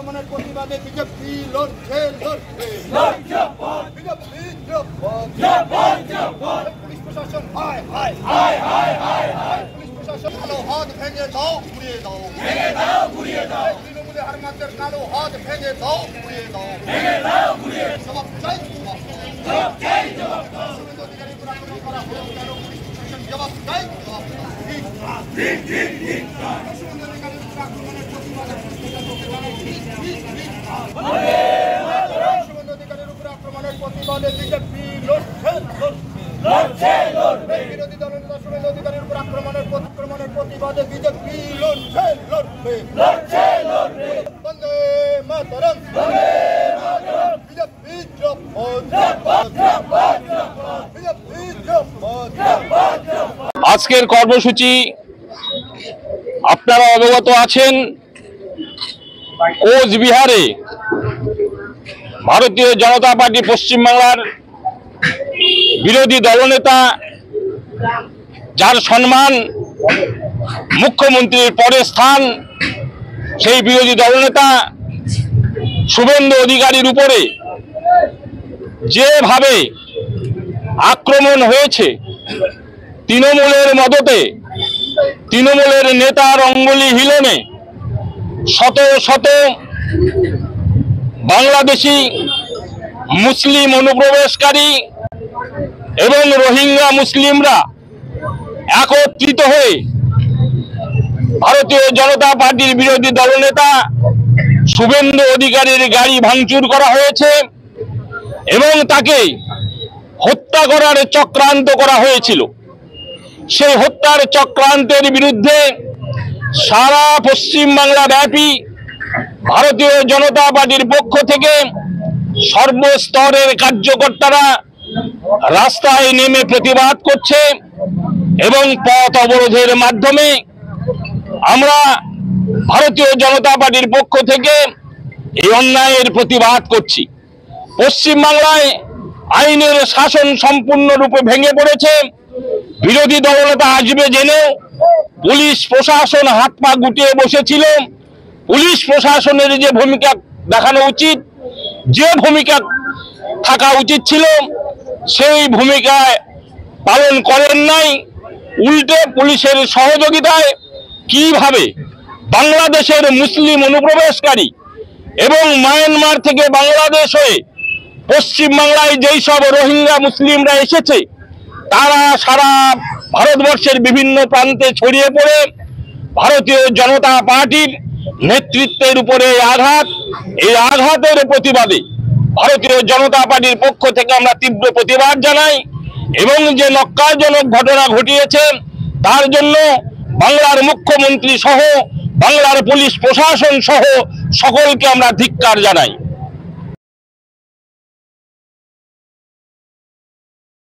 আক্রমণের প্রতিবাদে বিজেপি লড়ছে পুলিশ প্রশাসন পুলিশ প্রশাসন কালো হাত ভেঙে দাও ঘুরিয়ে দাও তৃণমূলের হারমাতের কালো হাত ভেঙে দাও ঘুরিয়ে দাও জবাব চাই অধিকারী আক্রমণ করা হলো কেন পুলিশ প্রশাসন জবাব চাই আক্রমণের প্রতিবাদে অধিকারের উপর আক্রমণের প্রতিবাদে বিজেপি বিরোধী দলের নেতা শুভেন্দু অধিকারীর উপর আক্রমণের প্রতিবাদে বিজেপি লড়বে বন্দে মাতরম বিজেপি আজকের কর্মসূচি আপনারা অবগত আছেন। কোচবিহারে ভারতীয় জনতা পার্টি পশ্চিমবাংলার বিরোধী দলনেতা, যার সম্মান মুখ্যমন্ত্রীর পরে স্থান, সেই বিরোধী দলনেতা শুভেন্দু অধিকারীর উপরে যেভাবে আক্রমণ হয়েছে, তৃণমূলের মদতে, তৃণমূলের নেতার অঙ্গুলি হিলনে শত শত বাংলাদেশি মুসলিম অনুপ্রবেশকারী এবং রোহিঙ্গা মুসলিমরা একত্রিত হয়ে ভারতীয় জনতা পার্টির বিরোধী দলনেতা শুভেন্দু অধিকারীর গাড়ি ভাঙচুর করা হয়েছে এবং তাকে হত্যা করার চক্রান্ত করা হয়েছিল। সেই হত্যার চক্রান্তের বিরুদ্ধে সারা পশ্চিমবাংলা ব্যাপী ভারতীয় জনতা পার্টির পক্ষ থেকে সর্বস্তরের কার্যকর্তারা রাস্তায় নেমে প্রতিবাদ করছে এবং পথ অবরোধের মাধ্যমে আমরা ভারতীয় জনতা পার্টির পক্ষ থেকে এই অন্যায়ের প্রতিবাদ করছি। পশ্চিমবাংলায় আইনের শাসন সম্পূর্ণরূপে ভেঙে পড়েছে। বিরোধী দলনেতা আসবে জেনে পুলিশ প্রশাসন হাত পা গুটিয়ে বসেছিল। পুলিশ প্রশাসনের যে ভূমিকা দেখানো উচিত, যে ভূমিকা থাকা উচিত ছিল, সেই ভূমিকায় পালন করেন নাই। উল্টে পুলিশের সহযোগিতায় কিভাবে বাংলাদেশের মুসলিম অনুপ্রবেশকারী এবং মায়ানমার থেকে বাংলাদেশ হয়ে পশ্চিমবাংলায় যেই সব রোহিঙ্গা মুসলিমরা এসেছে, তারা সারা ভারতবর্ষের বিভিন্ন প্রান্তে ছড়িয়ে পড়ে ভারতীয় জনতা পার্টির নেতৃত্বের উপরে এই আঘাতের প্রতিবাদে ভারতীয় জনতা পার্টির পক্ষ থেকে আমরা তীব্র প্রতিবাদ জানাই এবং যে ন্যক্কারজনক ঘটনা ঘটিয়েছে তার জন্য বাংলার মুখ্যমন্ত্রী সহ বাংলার পুলিশ প্রশাসন সহ সকলকে আমরা ধিক্কার জানাই।